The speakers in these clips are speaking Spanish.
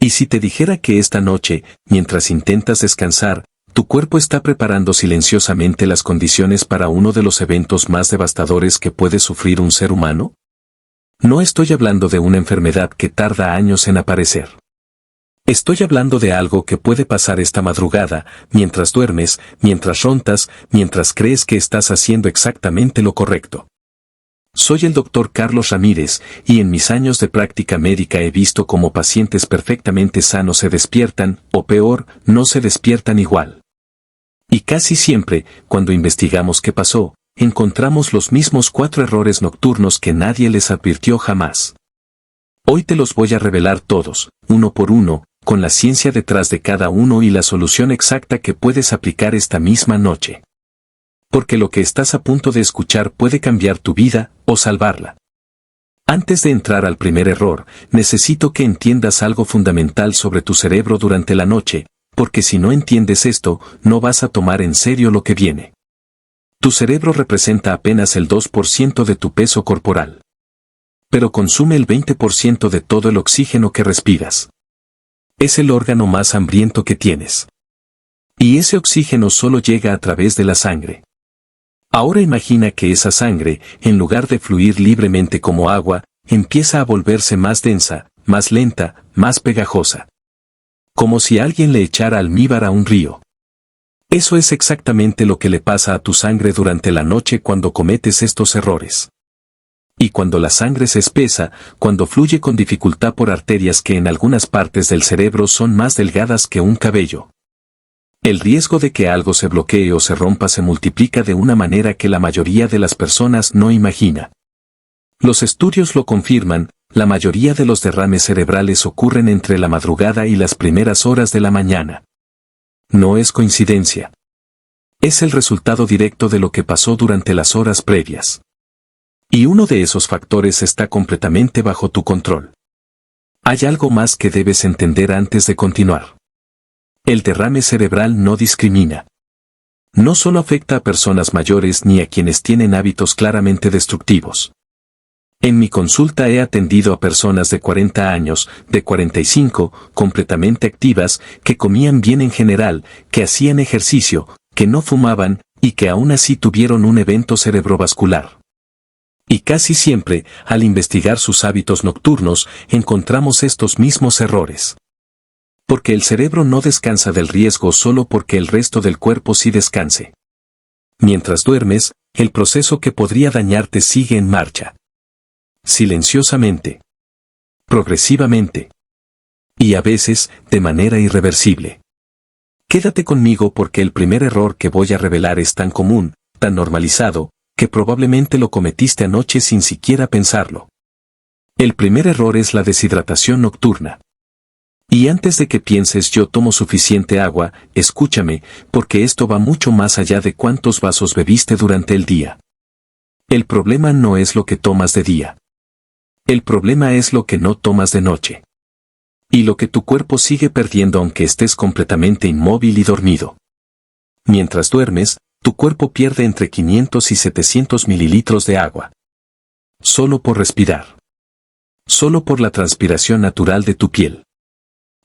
Y si te dijera que esta noche, mientras intentas descansar, tu cuerpo está preparando silenciosamente las condiciones para uno de los eventos más devastadores que puede sufrir un ser humano? No estoy hablando de una enfermedad que tarda años en aparecer. Estoy hablando de algo que puede pasar esta madrugada, mientras duermes, mientras rontas, mientras crees que estás haciendo exactamente lo correcto. Soy el Dr. Carlos Ramírez, y en mis años de práctica médica he visto cómo pacientes perfectamente sanos se despiertan, o peor, no se despiertan igual. Y casi siempre, cuando investigamos qué pasó, encontramos los mismos 4 errores nocturnos que nadie les advirtió jamás. Hoy te los voy a revelar todos, uno por uno, con la ciencia detrás de cada uno y la solución exacta que puedes aplicar esta misma noche. Porque lo que estás a punto de escuchar puede cambiar tu vida, o salvarla. Antes de entrar al primer error, necesito que entiendas algo fundamental sobre tu cerebro durante la noche, porque si no entiendes esto, no vas a tomar en serio lo que viene. Tu cerebro representa apenas el 2% de tu peso corporal. Pero consume el 20% de todo el oxígeno que respiras. Es el órgano más hambriento que tienes. Y ese oxígeno solo llega a través de la sangre. Ahora imagina que esa sangre, en lugar de fluir libremente como agua, empieza a volverse más densa, más lenta, más pegajosa. Como si alguien le echara almíbar a un río. Eso es exactamente lo que le pasa a tu sangre durante la noche cuando cometes estos errores. Y cuando la sangre se espesa, cuando fluye con dificultad por arterias que en algunas partes del cerebro son más delgadas que un cabello. El riesgo de que algo se bloquee o se rompa se multiplica de una manera que la mayoría de las personas no imagina. Los estudios lo confirman, la mayoría de los derrames cerebrales ocurren entre la madrugada y las primeras horas de la mañana. No es coincidencia. Es el resultado directo de lo que pasó durante las horas previas. Y uno de esos factores está completamente bajo tu control. Hay algo más que debes entender antes de continuar. El derrame cerebral no discrimina. No solo afecta a personas mayores ni a quienes tienen hábitos claramente destructivos. En mi consulta he atendido a personas de 40 años, de 45, completamente activas, que comían bien en general, que hacían ejercicio, que no fumaban, y que aún así tuvieron un evento cerebrovascular. Y casi siempre, al investigar sus hábitos nocturnos, encontramos estos mismos errores. Porque el cerebro no descansa del riesgo solo porque el resto del cuerpo sí descanse. Mientras duermes, el proceso que podría dañarte sigue en marcha. Silenciosamente. Progresivamente. Y a veces, de manera irreversible. Quédate conmigo porque el primer error que voy a revelar es tan común, tan normalizado, que probablemente lo cometiste anoche sin siquiera pensarlo. El primer error es la deshidratación nocturna. Y antes de que pienses yo tomo suficiente agua, escúchame, porque esto va mucho más allá de cuántos vasos bebiste durante el día. El problema no es lo que tomas de día. El problema es lo que no tomas de noche. Y lo que tu cuerpo sigue perdiendo aunque estés completamente inmóvil y dormido. Mientras duermes, tu cuerpo pierde entre 500 y 700 mililitros de agua. Solo por respirar. Solo por la transpiración natural de tu piel.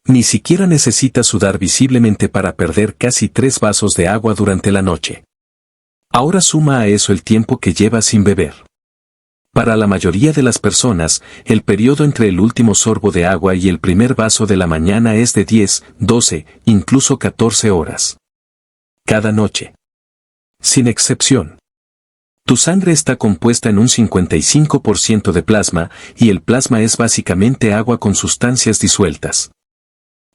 Ni siquiera necesitas sudar visiblemente para perder casi 3 vasos de agua durante la noche. Ahora suma a eso el tiempo que llevas sin beber. Para la mayoría de las personas, el periodo entre el último sorbo de agua y el primer vaso de la mañana es de 10, 12, incluso 14 horas. Cada noche. Sin excepción. Tu sangre está compuesta en un 55% de plasma, y el plasma es básicamente agua con sustancias disueltas.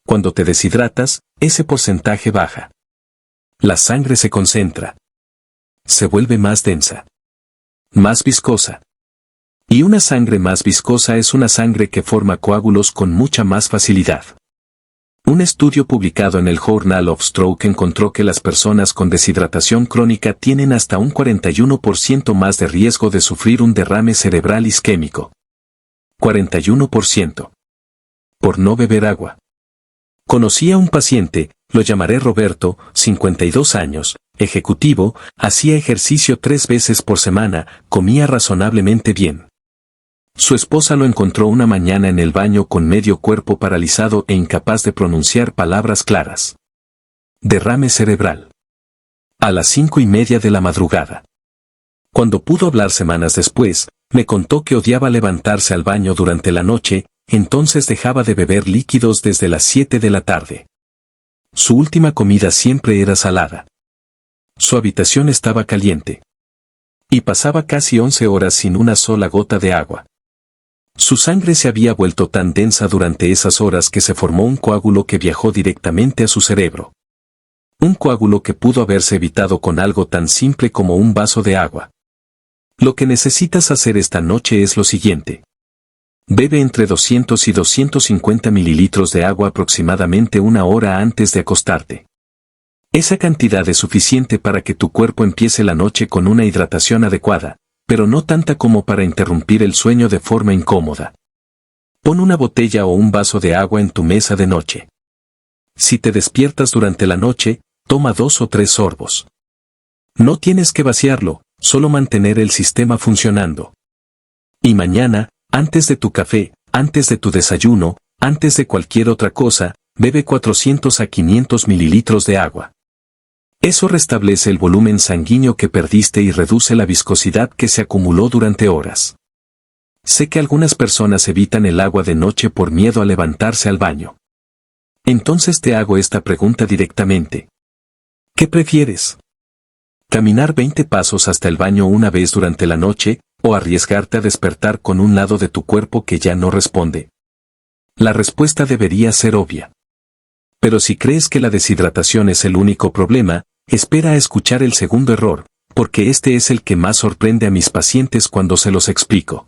Cuando te deshidratas, ese porcentaje baja. La sangre se concentra. Se vuelve más densa. Más viscosa. Y una sangre más viscosa es una sangre que forma coágulos con mucha más facilidad. Un estudio publicado en el Journal of Stroke encontró que las personas con deshidratación crónica tienen hasta un 41% más de riesgo de sufrir un derrame cerebral isquémico. 41%. Por no beber agua. Conocí a un paciente, lo llamaré Roberto, 52 años, ejecutivo, hacía ejercicio 3 veces por semana, comía razonablemente bien. Su esposa lo encontró una mañana en el baño con medio cuerpo paralizado e incapaz de pronunciar palabras claras. Derrame cerebral. A las 5:30 de la madrugada. Cuando pudo hablar semanas después, me contó que odiaba levantarse al baño durante la noche, entonces dejaba de beber líquidos desde las 7 de la tarde. Su última comida siempre era salada. Su habitación estaba caliente. Y pasaba casi 11 horas sin una sola gota de agua. Su sangre se había vuelto tan densa durante esas horas que se formó un coágulo que viajó directamente a su cerebro. Un coágulo que pudo haberse evitado con algo tan simple como un vaso de agua. Lo que necesitas hacer esta noche es lo siguiente. Bebe entre 200 y 250 mililitros de agua aproximadamente una hora antes de acostarte. Esa cantidad es suficiente para que tu cuerpo empiece la noche con una hidratación adecuada, pero no tanta como para interrumpir el sueño de forma incómoda. Pon una botella o un vaso de agua en tu mesa de noche. Si te despiertas durante la noche, toma 2 o 3 sorbos. No tienes que vaciarlo, solo mantener el sistema funcionando. Y mañana, antes de tu café, antes de tu desayuno, antes de cualquier otra cosa, bebe 400 a 500 mililitros de agua. Eso restablece el volumen sanguíneo que perdiste y reduce la viscosidad que se acumuló durante horas. Sé que algunas personas evitan el agua de noche por miedo a levantarse al baño. Entonces te hago esta pregunta directamente. ¿Qué prefieres? ¿Caminar 20 pasos hasta el baño una vez durante la noche, o arriesgarte a despertar con un lado de tu cuerpo que ya no responde? La respuesta debería ser obvia. Pero si crees que la deshidratación es el único problema, espera a escuchar el segundo error, porque este es el que más sorprende a mis pacientes cuando se los explico.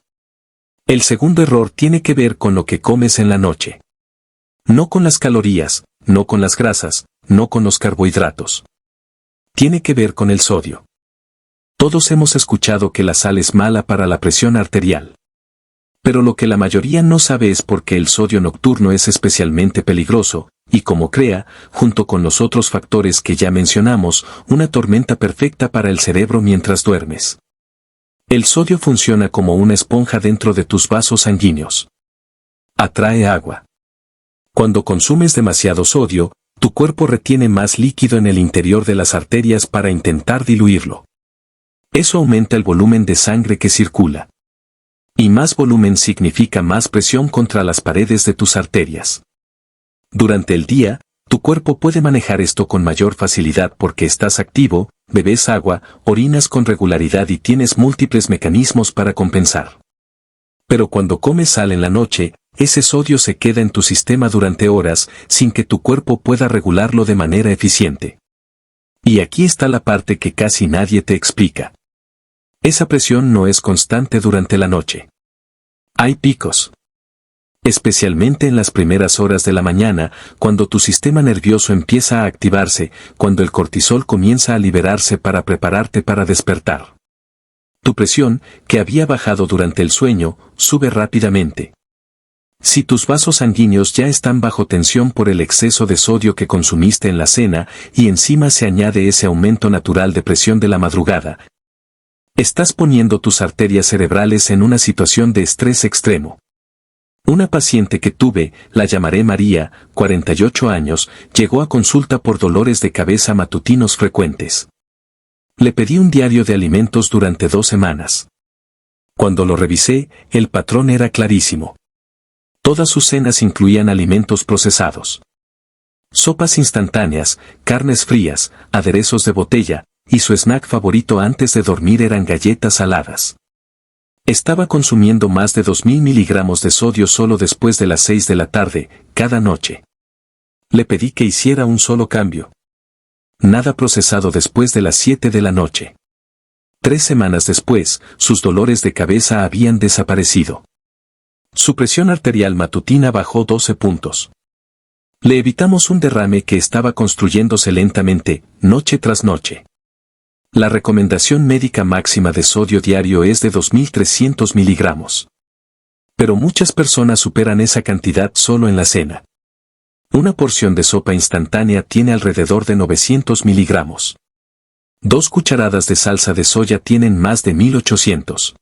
El segundo error tiene que ver con lo que comes en la noche. No con las calorías, no con las grasas, no con los carbohidratos. Tiene que ver con el sodio. Todos hemos escuchado que la sal es mala para la presión arterial. Pero lo que la mayoría no sabe es por qué el sodio nocturno es especialmente peligroso, y como crea, junto con los otros factores que ya mencionamos, una tormenta perfecta para el cerebro mientras duermes. El sodio funciona como una esponja dentro de tus vasos sanguíneos. Atrae agua. Cuando consumes demasiado sodio, tu cuerpo retiene más líquido en el interior de las arterias para intentar diluirlo. Eso aumenta el volumen de sangre que circula. Y más volumen significa más presión contra las paredes de tus arterias. Durante el día, tu cuerpo puede manejar esto con mayor facilidad porque estás activo, bebes agua, orinas con regularidad y tienes múltiples mecanismos para compensar. Pero cuando comes sal en la noche, ese sodio se queda en tu sistema durante horas sin que tu cuerpo pueda regularlo de manera eficiente. Y aquí está la parte que casi nadie te explica. Esa presión no es constante durante la noche. Hay picos. Especialmente en las primeras horas de la mañana, cuando tu sistema nervioso empieza a activarse, cuando el cortisol comienza a liberarse para prepararte para despertar. Tu presión, que había bajado durante el sueño, sube rápidamente. Si tus vasos sanguíneos ya están bajo tensión por el exceso de sodio que consumiste en la cena, y encima se añade ese aumento natural de presión de la madrugada, estás poniendo tus arterias cerebrales en una situación de estrés extremo. Una paciente que tuve, la llamaré María, 48 años, llegó a consulta por dolores de cabeza matutinos frecuentes. Le pedí un diario de alimentos durante 2 semanas. Cuando lo revisé, el patrón era clarísimo. Todas sus cenas incluían alimentos procesados. Sopas instantáneas, carnes frías, aderezos de botella, y su snack favorito antes de dormir eran galletas saladas. Estaba consumiendo más de 2000 miligramos de sodio solo después de las 6 de la tarde, cada noche. Le pedí que hiciera un solo cambio. Nada procesado después de las 7 de la noche. 3 semanas después, sus dolores de cabeza habían desaparecido. Su presión arterial matutina bajó 12 puntos. Le evitamos un derrame que estaba construyéndose lentamente, noche tras noche. La recomendación médica máxima de sodio diario es de 2300 miligramos. Pero muchas personas superan esa cantidad solo en la cena. Una porción de sopa instantánea tiene alrededor de 900 miligramos. 2 cucharadas de salsa de soya tienen más de 1800.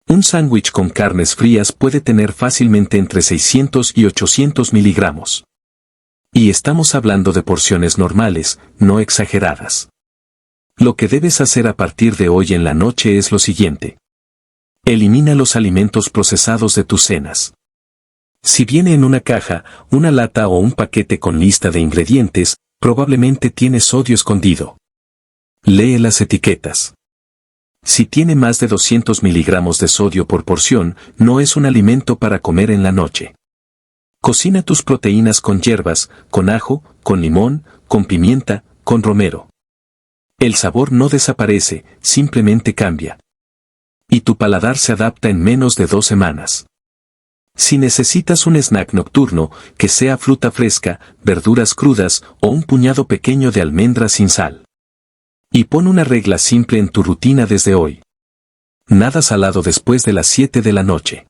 Un sándwich con carnes frías puede tener fácilmente entre 600 y 800 miligramos. Y estamos hablando de porciones normales, no exageradas. Lo que debes hacer a partir de hoy en la noche es lo siguiente. Elimina los alimentos procesados de tus cenas. Si viene en una caja, una lata o un paquete con lista de ingredientes, probablemente tiene sodio escondido. Lee las etiquetas. Si tiene más de 200 miligramos de sodio por porción, no es un alimento para comer en la noche. Cocina tus proteínas con hierbas, con ajo, con limón, con pimienta, con romero. El sabor no desaparece, simplemente cambia. Y tu paladar se adapta en menos de 2 semanas. Si necesitas un snack nocturno, que sea fruta fresca, verduras crudas o un puñado pequeño de almendras sin sal. Y pon una regla simple en tu rutina desde hoy. Nada salado después de las 7 de la noche.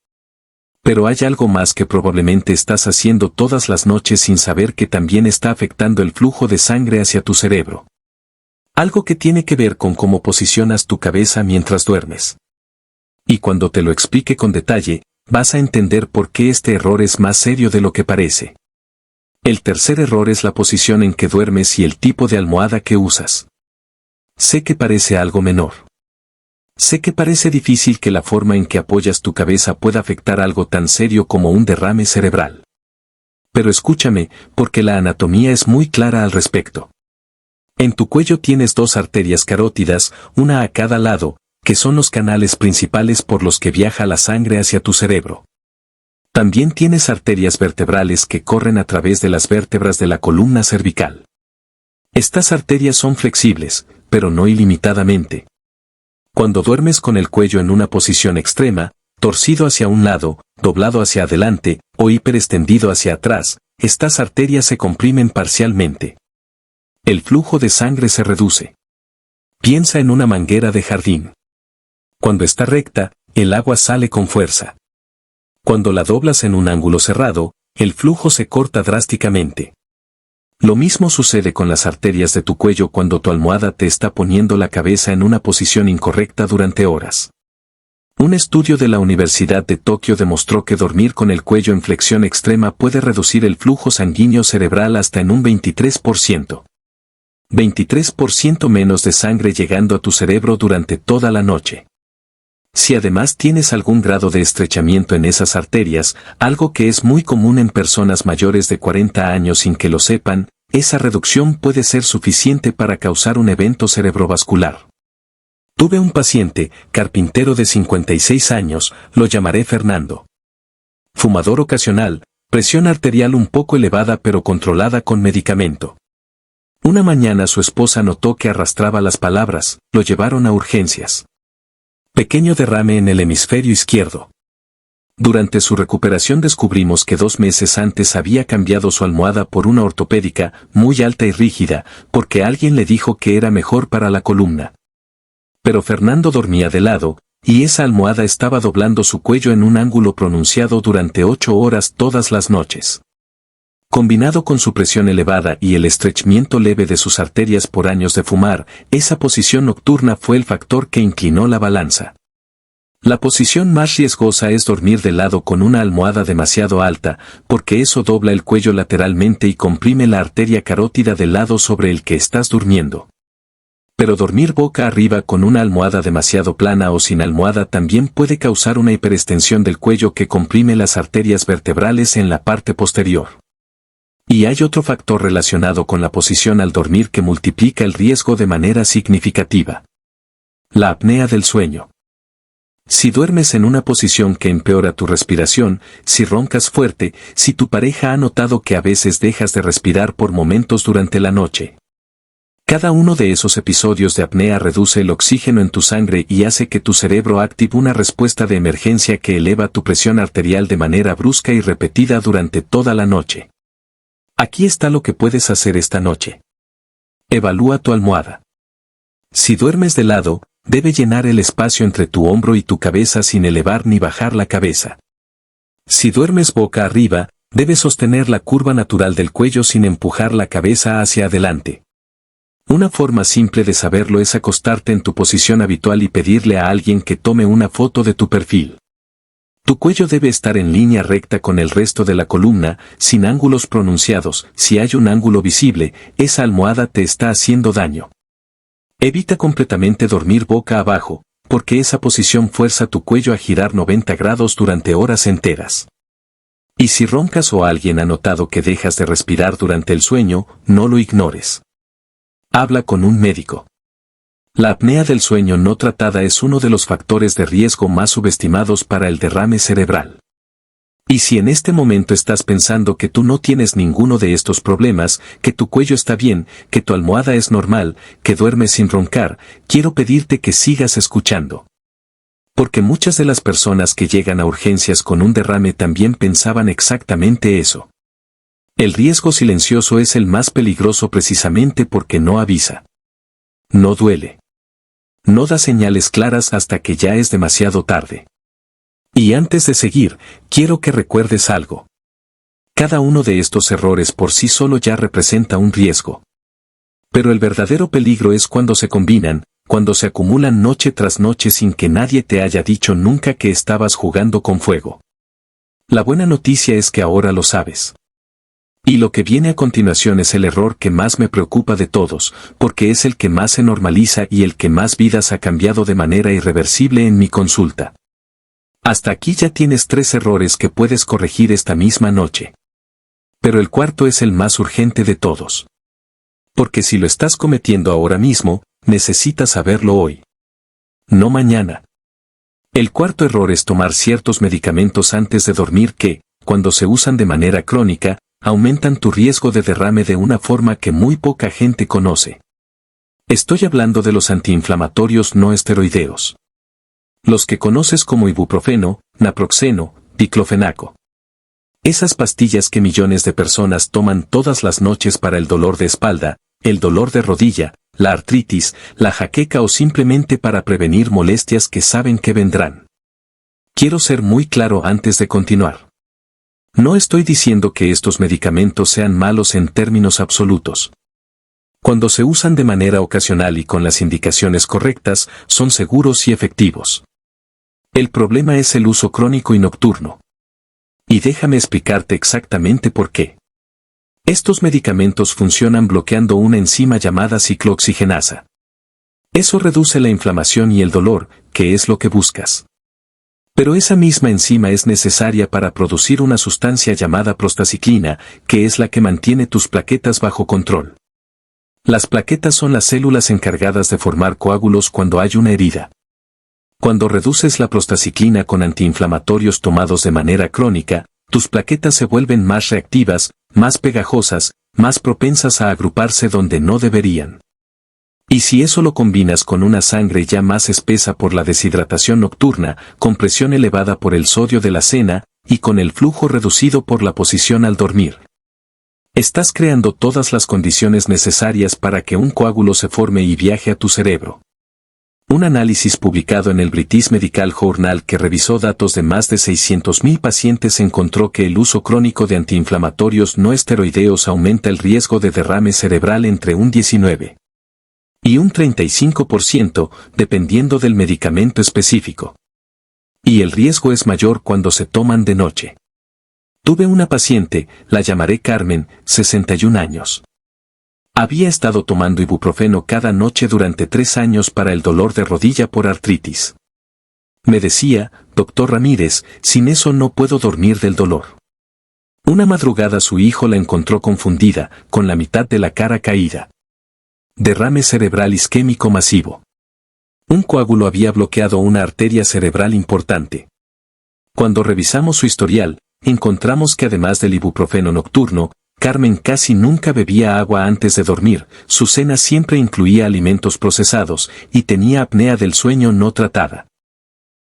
Pero hay algo más que probablemente estás haciendo todas las noches sin saber que también está afectando el flujo de sangre hacia tu cerebro. Algo que tiene que ver con cómo posicionas tu cabeza mientras duermes. Y cuando te lo explique con detalle, vas a entender por qué este error es más serio de lo que parece. El tercer error es la posición en que duermes y el tipo de almohada que usas. Sé que parece algo menor. Sé que parece difícil que la forma en que apoyas tu cabeza pueda afectar algo tan serio como un derrame cerebral. Pero escúchame, porque la anatomía es muy clara al respecto. En tu cuello tienes 2 arterias carótidas, una a cada lado, que son los canales principales por los que viaja la sangre hacia tu cerebro. También tienes arterias vertebrales que corren a través de las vértebras de la columna cervical. Estas arterias son flexibles, pero no ilimitadamente. Cuando duermes con el cuello en una posición extrema, torcido hacia un lado, doblado hacia adelante, o hiperextendido hacia atrás, estas arterias se comprimen parcialmente. El flujo de sangre se reduce. Piensa en una manguera de jardín. Cuando está recta, el agua sale con fuerza. Cuando la doblas en un ángulo cerrado, el flujo se corta drásticamente. Lo mismo sucede con las arterias de tu cuello cuando tu almohada te está poniendo la cabeza en una posición incorrecta durante horas. Un estudio de la Universidad de Tokio demostró que dormir con el cuello en flexión extrema puede reducir el flujo sanguíneo cerebral hasta en un 23%. 23% menos de sangre llegando a tu cerebro durante toda la noche. Si además tienes algún grado de estrechamiento en esas arterias, algo que es muy común en personas mayores de 40 años sin que lo sepan, esa reducción puede ser suficiente para causar un evento cerebrovascular. Tuve un paciente, carpintero de 56 años, lo llamaré Fernando. Fumador ocasional, presión arterial un poco elevada pero controlada con medicamento. Una mañana su esposa notó que arrastraba las palabras, lo llevaron a urgencias. Pequeño derrame en el hemisferio izquierdo. Durante su recuperación descubrimos que 2 meses antes había cambiado su almohada por una ortopédica, muy alta y rígida, porque alguien le dijo que era mejor para la columna. Pero Fernando dormía de lado, y esa almohada estaba doblando su cuello en un ángulo pronunciado durante 8 horas todas las noches. Combinado con su presión elevada y el estrechamiento leve de sus arterias por años de fumar, esa posición nocturna fue el factor que inclinó la balanza. La posición más riesgosa es dormir de lado con una almohada demasiado alta, porque eso dobla el cuello lateralmente y comprime la arteria carótida del lado sobre el que estás durmiendo. Pero dormir boca arriba con una almohada demasiado plana o sin almohada también puede causar una hiperextensión del cuello que comprime las arterias vertebrales en la parte posterior. Y hay otro factor relacionado con la posición al dormir que multiplica el riesgo de manera significativa. La apnea del sueño. Si duermes en una posición que empeora tu respiración, si roncas fuerte, si tu pareja ha notado que a veces dejas de respirar por momentos durante la noche. Cada uno de esos episodios de apnea reduce el oxígeno en tu sangre y hace que tu cerebro active una respuesta de emergencia que eleva tu presión arterial de manera brusca y repetida durante toda la noche. Aquí está lo que puedes hacer esta noche. Evalúa tu almohada. Si duermes de lado, debe llenar el espacio entre tu hombro y tu cabeza sin elevar ni bajar la cabeza. Si duermes boca arriba, debe sostener la curva natural del cuello sin empujar la cabeza hacia adelante. Una forma simple de saberlo es acostarte en tu posición habitual y pedirle a alguien que tome una foto de tu perfil. Tu cuello debe estar en línea recta con el resto de la columna, sin ángulos pronunciados. Si hay un ángulo visible, esa almohada te está haciendo daño. Evita completamente dormir boca abajo, porque esa posición fuerza tu cuello a girar 90 grados durante horas enteras. Y si roncas o alguien ha notado que dejas de respirar durante el sueño, no lo ignores. Habla con un médico. La apnea del sueño no tratada es uno de los factores de riesgo más subestimados para el derrame cerebral. Y si en este momento estás pensando que tú no tienes ninguno de estos problemas, que tu cuello está bien, que tu almohada es normal, que duermes sin roncar, quiero pedirte que sigas escuchando. Porque muchas de las personas que llegan a urgencias con un derrame también pensaban exactamente eso. El riesgo silencioso es el más peligroso precisamente porque no avisa. No duele. No da señales claras hasta que ya es demasiado tarde. Y antes de seguir, quiero que recuerdes algo. Cada uno de estos errores por sí solo ya representa un riesgo. Pero el verdadero peligro es cuando se combinan, cuando se acumulan noche tras noche sin que nadie te haya dicho nunca que estabas jugando con fuego. La buena noticia es que ahora lo sabes. Y lo que viene a continuación es el error que más me preocupa de todos, porque es el que más se normaliza y el que más vidas ha cambiado de manera irreversible en mi consulta. Hasta aquí ya tienes 3 errores que puedes corregir esta misma noche. Pero el cuarto es el más urgente de todos. Porque si lo estás cometiendo ahora mismo, necesitas saberlo hoy. No mañana. El cuarto error es tomar ciertos medicamentos antes de dormir que, cuando se usan de manera crónica, aumentan tu riesgo de derrame de una forma que muy poca gente conoce. Estoy hablando de los antiinflamatorios no esteroideos. Los que conoces como ibuprofeno, naproxeno, diclofenaco. Esas pastillas que millones de personas toman todas las noches para el dolor de espalda, el dolor de rodilla, la artritis, la jaqueca o simplemente para prevenir molestias que saben que vendrán. Quiero ser muy claro antes de continuar. No estoy diciendo que estos medicamentos sean malos en términos absolutos. Cuando se usan de manera ocasional y con las indicaciones correctas, son seguros y efectivos. El problema es el uso crónico y nocturno. Y déjame explicarte exactamente por qué. Estos medicamentos funcionan bloqueando una enzima llamada ciclooxigenasa. Eso reduce la inflamación y el dolor, que es lo que buscas. Pero esa misma enzima es necesaria para producir una sustancia llamada prostaciclina, que es la que mantiene tus plaquetas bajo control. Las plaquetas son las células encargadas de formar coágulos cuando hay una herida. Cuando reduces la prostaciclina con antiinflamatorios tomados de manera crónica, tus plaquetas se vuelven más reactivas, más pegajosas, más propensas a agruparse donde no deberían. Y si eso lo combinas con una sangre ya más espesa por la deshidratación nocturna, con presión elevada por el sodio de la cena, y con el flujo reducido por la posición al dormir, estás creando todas las condiciones necesarias para que un coágulo se forme y viaje a tu cerebro. Un análisis publicado en el British Medical Journal que revisó datos de más de 600.000 pacientes encontró que el uso crónico de antiinflamatorios no esteroideos aumenta el riesgo de derrame cerebral entre un 19 y un 35%, dependiendo del medicamento específico. Y el riesgo es mayor cuando se toman de noche. Tuve una paciente, la llamaré Carmen, 61 años. Había estado tomando ibuprofeno cada noche durante 3 años para el dolor de rodilla por artritis. Me decía, doctor Ramírez, sin eso no puedo dormir del dolor. Una madrugada su hijo la encontró confundida, con la mitad de la cara caída. Derrame cerebral isquémico masivo. Un coágulo había bloqueado una arteria cerebral importante. Cuando revisamos su historial, encontramos que además del ibuprofeno nocturno, Carmen casi nunca bebía agua antes de dormir, su cena siempre incluía alimentos procesados, y tenía apnea del sueño no tratada.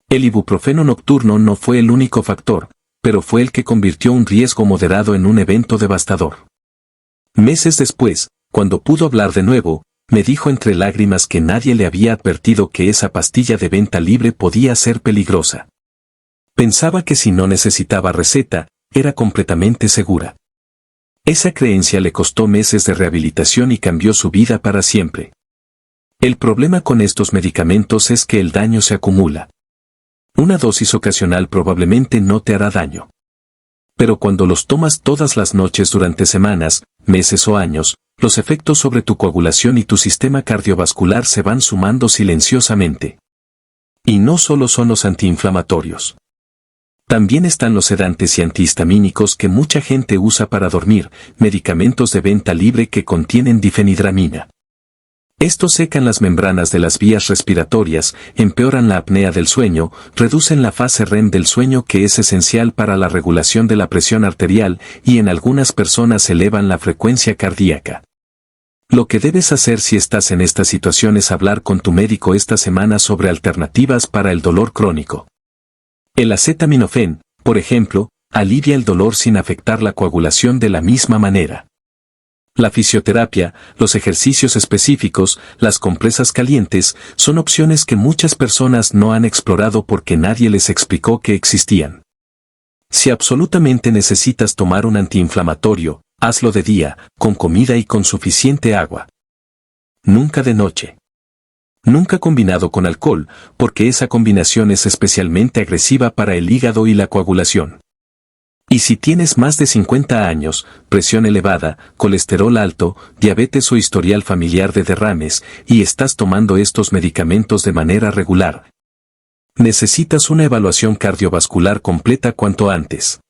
El ibuprofeno nocturno no fue el único factor, pero fue el que convirtió un riesgo moderado en un evento devastador. Meses después, cuando pudo hablar de nuevo, me dijo entre lágrimas que nadie le había advertido que esa pastilla de venta libre podía ser peligrosa. Pensaba que si no necesitaba receta, era completamente segura. Esa creencia le costó meses de rehabilitación y cambió su vida para siempre. El problema con estos medicamentos es que el daño se acumula. Una dosis ocasional probablemente no te hará daño. Pero cuando los tomas todas las noches durante semanas, meses o años, los efectos sobre tu coagulación y tu sistema cardiovascular se van sumando silenciosamente. Y no solo son los antiinflamatorios. También están los sedantes y antihistamínicos que mucha gente usa para dormir, medicamentos de venta libre que contienen difenidramina. Estos secan las membranas de las vías respiratorias, empeoran la apnea del sueño, reducen la fase REM del sueño que es esencial para la regulación de la presión arterial y en algunas personas elevan la frecuencia cardíaca. Lo que debes hacer si estás en esta situación es hablar con tu médico esta semana sobre alternativas para el dolor crónico. El acetaminofén, por ejemplo, alivia el dolor sin afectar la coagulación de la misma manera. La fisioterapia, los ejercicios específicos, las compresas calientes, son opciones que muchas personas no han explorado porque nadie les explicó que existían. Si absolutamente necesitas tomar un antiinflamatorio, hazlo de día, con comida y con suficiente agua. Nunca de noche. Nunca combinado con alcohol, porque esa combinación es especialmente agresiva para el hígado y la coagulación. Y si tienes más de 50 años, presión elevada, colesterol alto, diabetes o historial familiar de derrames, y estás tomando estos medicamentos de manera regular, necesitas una evaluación cardiovascular completa cuanto antes.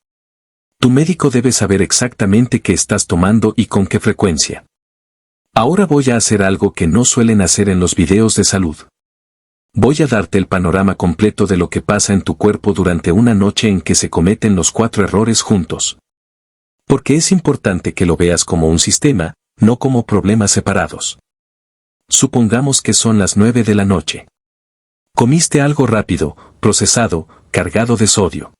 Tu médico debe saber exactamente qué estás tomando y con qué frecuencia. Ahora voy a hacer algo que no suelen hacer en los videos de salud. Voy a darte el panorama completo de lo que pasa en tu cuerpo durante una noche en que se cometen los 4 errores juntos. Porque es importante que lo veas como un sistema, no como problemas separados. Supongamos que son las 9 de la noche. Comiste algo rápido, procesado, cargado de sodio.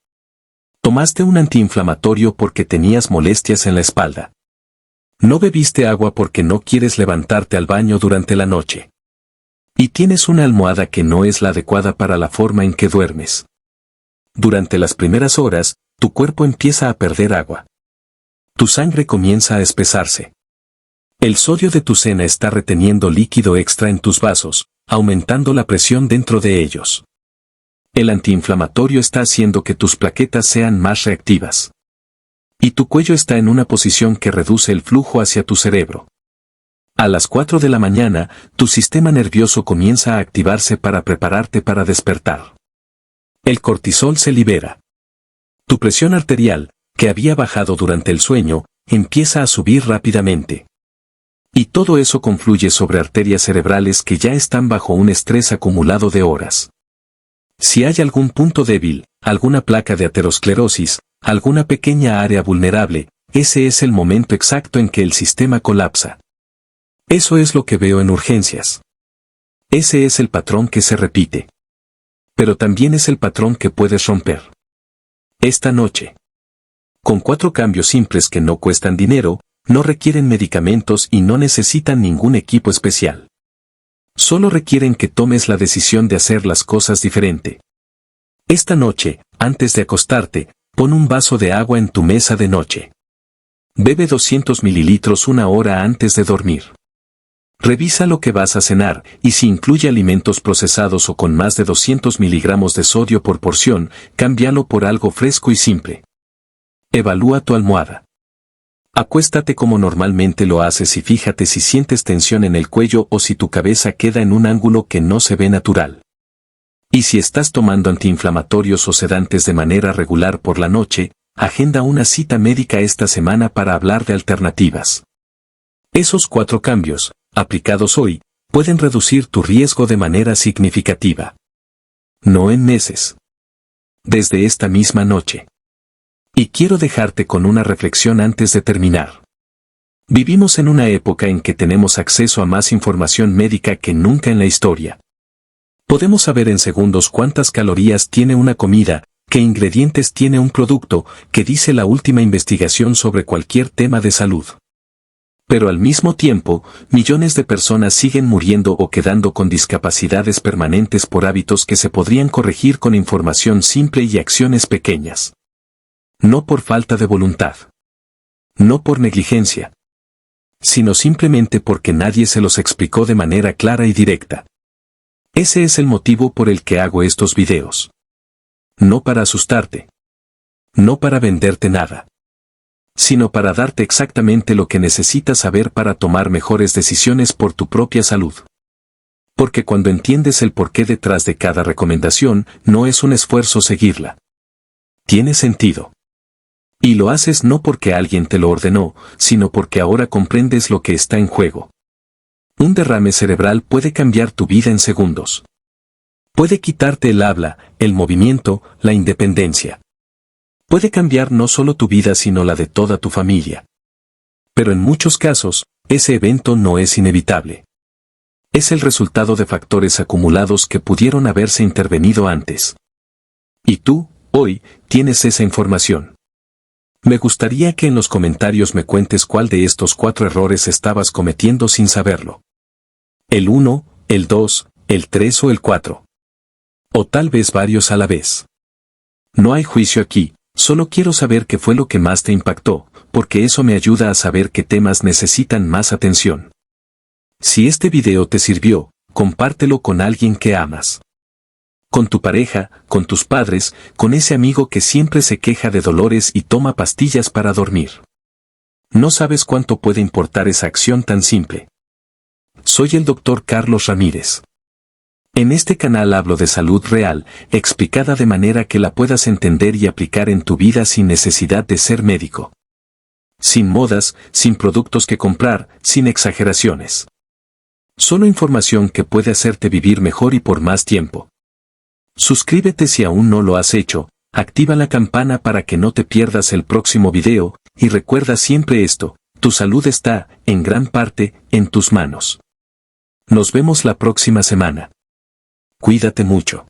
Tomaste un antiinflamatorio porque tenías molestias en la espalda. No bebiste agua porque no quieres levantarte al baño durante la noche. Y tienes una almohada que no es la adecuada para la forma en que duermes. Durante las primeras horas, tu cuerpo empieza a perder agua. Tu sangre comienza a espesarse. El sodio de tu cena está reteniendo líquido extra en tus vasos, aumentando la presión dentro de ellos. El antiinflamatorio está haciendo que tus plaquetas sean más reactivas. Y tu cuello está en una posición que reduce el flujo hacia tu cerebro. A las 4 de la mañana, tu sistema nervioso comienza a activarse para prepararte para despertar. El cortisol se libera. Tu presión arterial, que había bajado durante el sueño, empieza a subir rápidamente. Y todo eso confluye sobre arterias cerebrales que ya están bajo un estrés acumulado de horas. Si hay algún punto débil, alguna placa de aterosclerosis, alguna pequeña área vulnerable, ese es el momento exacto en que el sistema colapsa. Eso es lo que veo en urgencias. Ese es el patrón que se repite. Pero también es el patrón que puedes romper. Esta noche. Con 4 cambios simples que no cuestan dinero, no requieren medicamentos y no necesitan ningún equipo especial. Solo requieren que tomes la decisión de hacer las cosas diferente. Esta noche, antes de acostarte, pon un vaso de agua en tu mesa de noche. Bebe 200 mililitros una hora antes de dormir. Revisa lo que vas a cenar, y si incluye alimentos procesados o con más de 200 miligramos de sodio por porción, cámbialo por algo fresco y simple. Evalúa tu almohada. Acuéstate como normalmente lo haces y fíjate si sientes tensión en el cuello o si tu cabeza queda en un ángulo que no se ve natural. Y si estás tomando antiinflamatorios o sedantes de manera regular por la noche, agenda una cita médica esta semana para hablar de alternativas. Esos 4 cambios, aplicados hoy, pueden reducir tu riesgo de manera significativa. No en meses. Desde esta misma noche. Y quiero dejarte con una reflexión antes de terminar. Vivimos en una época en que tenemos acceso a más información médica que nunca en la historia. Podemos saber en segundos cuántas calorías tiene una comida, qué ingredientes tiene un producto, qué dice la última investigación sobre cualquier tema de salud. Pero al mismo tiempo, millones de personas siguen muriendo o quedando con discapacidades permanentes por hábitos que se podrían corregir con información simple y acciones pequeñas. No por falta de voluntad. No por negligencia, sino simplemente porque nadie se los explicó de manera clara y directa. Ese es el motivo por el que hago estos videos. No para asustarte. No para venderte nada. Sino para darte exactamente lo que necesitas saber para tomar mejores decisiones por tu propia salud. Porque cuando entiendes el porqué detrás de cada recomendación, no es un esfuerzo seguirla. Tiene sentido. Y lo haces no porque alguien te lo ordenó, sino porque ahora comprendes lo que está en juego. Un derrame cerebral puede cambiar tu vida en segundos. Puede quitarte el habla, el movimiento, la independencia. Puede cambiar no solo tu vida sino la de toda tu familia. Pero en muchos casos, ese evento no es inevitable. Es el resultado de factores acumulados que pudieron haberse intervenido antes. Y tú, hoy, tienes esa información. Me gustaría que en los comentarios me cuentes cuál de estos 4 errores estabas cometiendo sin saberlo. El 1, el 2, el 3 o el 4. O tal vez varios a la vez. No hay juicio aquí, solo quiero saber qué fue lo que más te impactó, porque eso me ayuda a saber qué temas necesitan más atención. Si este video te sirvió, compártelo con alguien que amas. Con tu pareja, con tus padres, con ese amigo que siempre se queja de dolores y toma pastillas para dormir. No sabes cuánto puede importar esa acción tan simple. Soy el Dr. Carlos Ramírez. En este canal hablo de salud real, explicada de manera que la puedas entender y aplicar en tu vida sin necesidad de ser médico. Sin modas, sin productos que comprar, sin exageraciones. Solo información que puede hacerte vivir mejor y por más tiempo. Suscríbete si aún no lo has hecho, activa la campana para que no te pierdas el próximo video, y recuerda siempre esto, tu salud está, en gran parte, en tus manos. Nos vemos la próxima semana. Cuídate mucho.